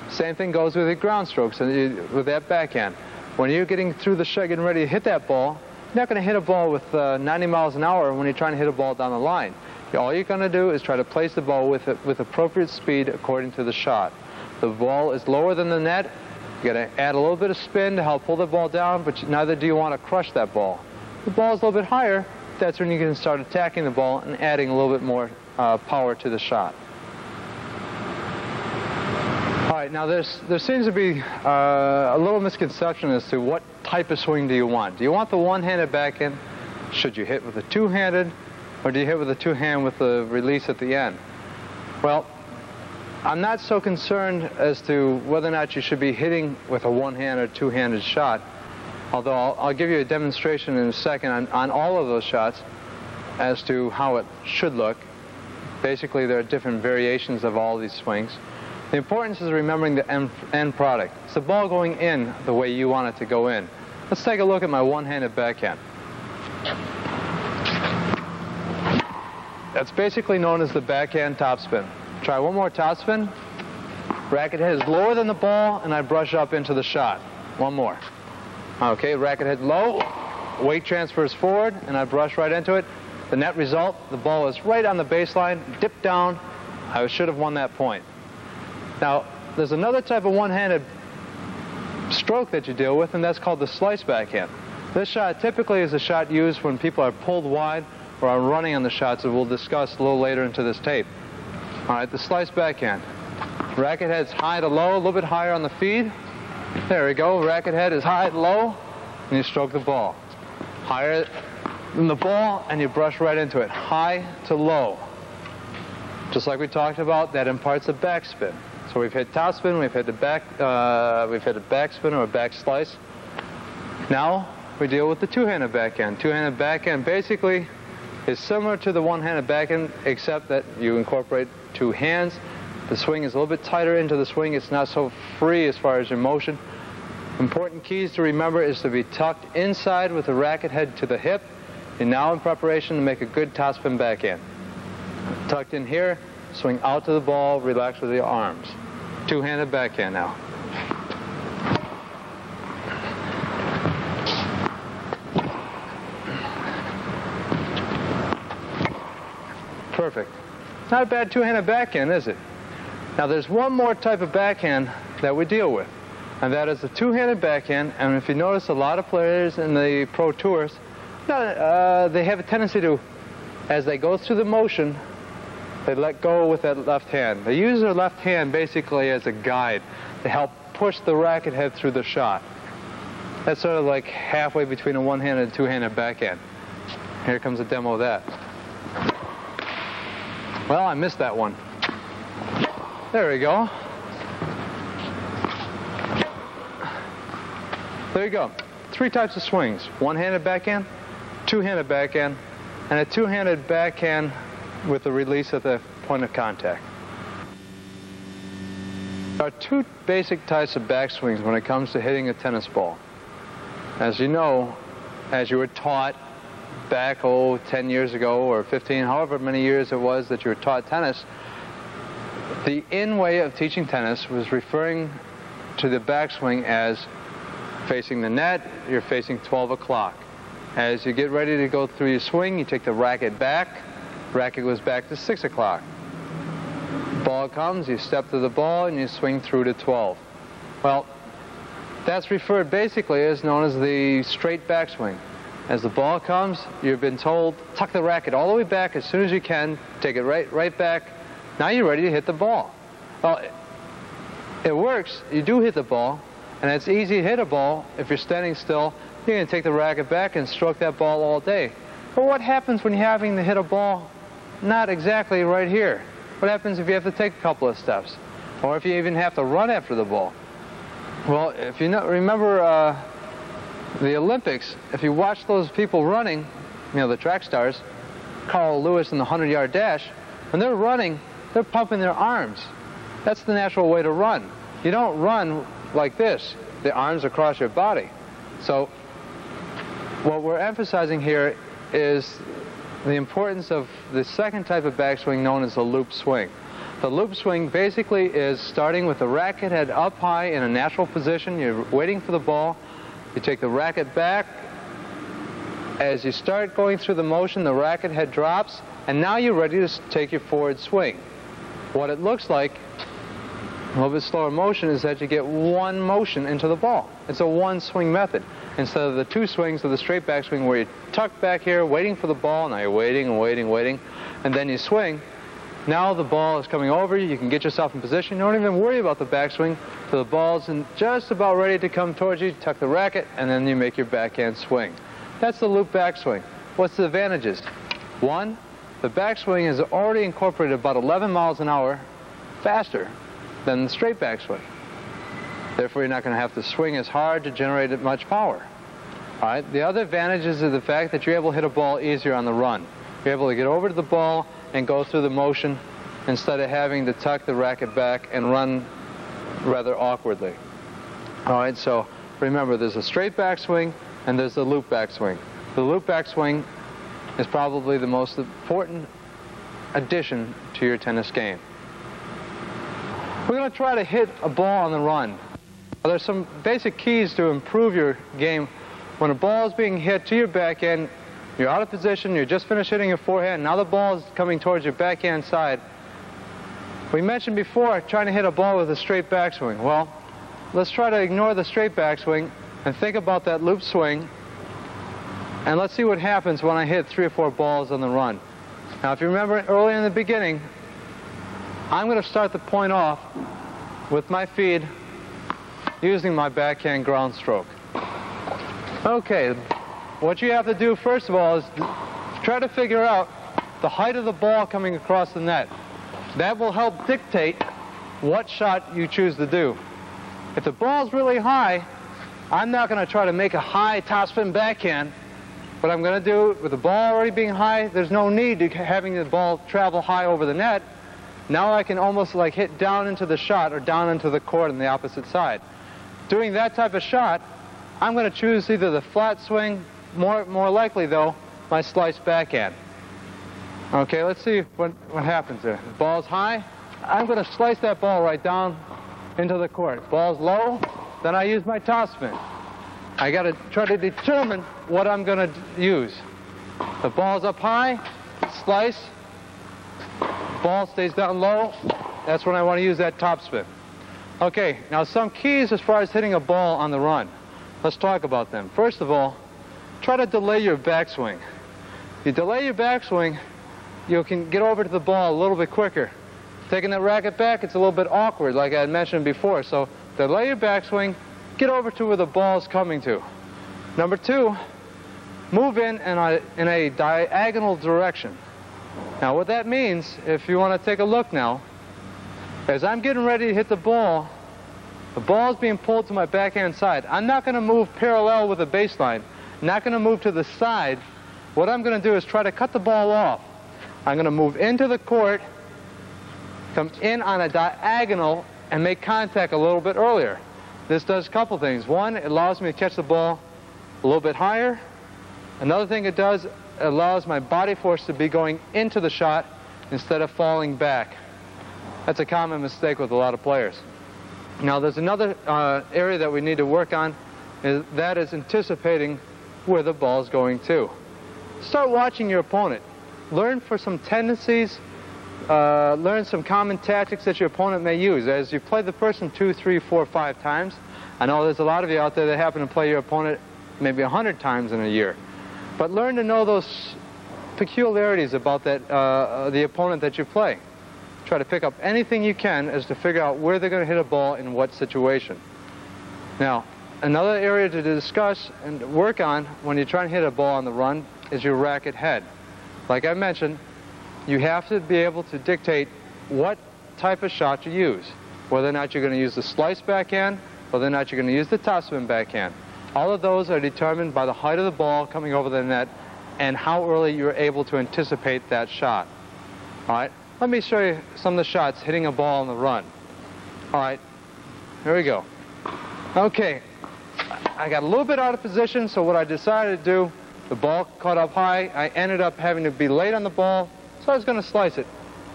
Same thing goes with your ground strokes and with that backhand. When you're getting through the shot, getting ready to hit that ball, you're not going to hit a ball with 90 miles an hour when you're trying to hit a ball down the line. All you're going to do is try to place the ball with appropriate speed according to the shot. The ball is lower than the net. You got to add a little bit of spin to help pull the ball down, but neither do you want to crush that ball. The ball is a little bit higher. That's when you can start attacking the ball and adding a little bit more power to the shot. All right, now there seems to be a little misconception as to what type of swing do you want. Do you want the one-handed backhand? Should you hit with a two-handed, or do you hit with a two-hand with the release at the end? Well, I'm not so concerned as to whether or not you should be hitting with a one-hand or two-handed shot, although I'll give you a demonstration in a second on all of those shots as to how it should look. Basically, there are different variations of all these swings. The importance is remembering the end product. It's the ball going in the way you want it to go in. Let's take a look at my one-handed backhand. That's basically known as the backhand topspin. Try one more topspin. Racket head is lower than the ball, and I brush up into the shot. One more. Okay, racket head low, weight transfers forward, and I brush right into it. The net result, the ball is right on the baseline, dipped down. I should have won that point. Now, there's another type of one-handed stroke that you deal with, and that's called the slice backhand. This shot typically is a shot used when people are pulled wide or are running on the shots that we'll discuss a little later into this tape. All right, the slice backhand. Racket head's high to low, a little bit higher on the feed. There we go. Racket head is high to low, and you stroke the ball. Higher than the ball, and you brush right into it. High to low. Just like we talked about, that imparts a backspin. So we've hit topspin, we've hit a backspin or a back slice. Now we deal with the two-handed backhand. Two-handed backhand basically is similar to the one-handed backhand, except that you incorporate two hands. The swing is a little bit tighter into the swing. It's not so free as far as your motion. Important keys to remember is to be tucked inside with the racket head to the hip. You're now in preparation to make a good topspin backhand. Tucked in here, swing out to the ball, relax with your arms. Two-handed backhand now. Perfect. Not a bad two-handed backhand, is it? Now there's one more type of backhand that we deal with, and that is the two-handed backhand. And if you notice, a lot of players in the pro tours, they have a tendency to, as they go through the motion, they let go with that left hand. They use their left hand basically as a guide to help push the racket head through the shot. That's sort of like halfway between a one-handed and two-handed backhand. Here comes a demo of that. Well, I missed that one. There we go. There you go. Three types of swings. One-handed backhand, two-handed backhand, and a two-handed backhand with the release at the point of contact. There are two basic types of backswings when it comes to hitting a tennis ball. As you know, as you were taught back, 10 years ago or 15, however many years it was that you were taught tennis, the in way of teaching tennis was referring to the backswing as facing the net, you're facing 12 o'clock. As you get ready to go through your swing, you take the racket back, racket goes back to 6 o'clock. Ball comes, you step to the ball, and you swing through to 12. Well, that's referred basically as known as the straight backswing. As the ball comes, you've been told, tuck the racket all the way back as soon as you can, take it right back. Now you're ready to hit the ball. Well, it works. You do hit the ball, and it's easy to hit a ball. If you're standing still, you're going to take the racket back and stroke that ball all day. But what happens when you're having to hit a ball not exactly right here? What happens if you have to take a couple of steps? Or if you even have to run after the ball? Well, if you remember the Olympics, if you watch those people running, the track stars, Carl Lewis in the 100-yard dash, when they're running, they're pumping their arms. That's the natural way to run. You don't run like this, the arms across your body. So what we're emphasizing here is the importance of the second type of backswing known as a loop swing. The loop swing basically is starting with the racket head up high in a natural position. You're waiting for the ball. You take the racket back. As you start going through the motion, the racket head drops, and now you're ready to take your forward swing. What it looks like, a little bit slower motion, is that you get one motion into the ball. It's a one swing method, instead of the two swings of the straight backswing where you tuck back here, waiting for the ball. Now you're waiting and waiting, waiting, and then you swing. Now the ball is coming over you. You can get yourself in position. You don't even worry about the backswing. So the ball's just about ready to come towards you. Tuck the racket, and then you make your backhand swing. That's the loop backswing. What's the advantages? One, the backswing is already incorporated about 11 miles an hour faster than the straight backswing. Therefore, you're not going to have to swing as hard to generate as much power. All right. The other advantages are the fact that you're able to hit a ball easier on the run. You're able to get over to the ball and go through the motion instead of having to tuck the racket back and run rather awkwardly. All right, so remember, there's a straight backswing and there's the loop backswing. The loop backswing is probably the most important addition to your tennis game. We're going to try to hit a ball on the run. There's some basic keys to improve your game. When a ball is being hit to your backhand, you're out of position, you're just finished hitting your forehand, now the ball is coming towards your backhand side. We mentioned before trying to hit a ball with a straight backswing. Well, let's try to ignore the straight backswing and think about that loop swing, and let's see what happens when I hit 3 or 4 balls on the run. Now, if you remember early in the beginning, I'm going to start the point off with my feed using my backhand ground stroke. Okay. What you have to do, first of all, is try to figure out the height of the ball coming across the net. That will help dictate what shot you choose to do. If the ball's really high, I'm not going to try to make a high topspin backhand. What I'm going to do, with the ball already being high, there's no need to having the ball travel high over the net. Now I can almost like hit down into the shot or down into the court on the opposite side. Doing that type of shot, I'm going to choose either the flat swing, more likely, though, my slice backhand. Okay, let's see what happens there. The ball's high. I'm going to slice that ball right down into the court. Ball's low, then I use my topspin. I got to try to determine what I'm going to use. The ball's up high, slice. Ball stays down low. That's when I want to use that topspin. Okay, now some keys as far as hitting a ball on the run. Let's talk about them. First of all, try to delay your backswing. You delay your backswing, you can get over to the ball a little bit quicker. Taking that racket back, it's a little bit awkward, like I had mentioned before. So delay your backswing, get over to where the ball is coming to. Number 2, move in a diagonal direction. Now what that means, if you want to take a look now, as I'm getting ready to hit the ball is being pulled to my backhand side. I'm not going to move parallel with the baseline. Not going to move to the side. What I'm going to do is try to cut the ball off. I'm going to move into the court, come in on a diagonal, and make contact a little bit earlier. This does a couple things. One, it allows me to catch the ball a little bit higher. Another thing it does, it allows my body force to be going into the shot instead of falling back. That's a common mistake with a lot of players. Now, there's another area that we need to work on, that is anticipating where the ball's going to. Start watching your opponent. Learn for some tendencies, learn some common tactics that your opponent may use. As you play the person 2, 3, 4, 5 times, I know there's a lot of you out there that happen to play your opponent maybe 100 times in a year. But learn to know those peculiarities about that, the opponent that you play. Try to pick up anything you can as to figure out where they're going to hit a ball in what situation. Now, another area to discuss and work on when you're trying to hit a ball on the run is your racket head. Like I mentioned, you have to be able to dictate what type of shot you use. Whether or not you're going to use the slice backhand, whether or not you're going to use the topspin backhand. All of those are determined by the height of the ball coming over the net and how early you're able to anticipate that shot. All right, let me show you some of the shots hitting a ball on the run. All right, here we go. Okay, I got a little bit out of position, so what I decided to do, the ball caught up high. I ended up having to be late on the ball, so I was going to slice it.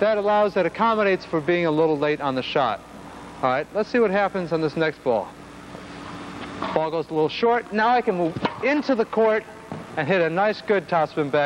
that accommodates for being a little late on the shot. All right, let's see what happens on this next ball. Ball goes a little short. Now I can move into the court and hit a nice, good topspin back.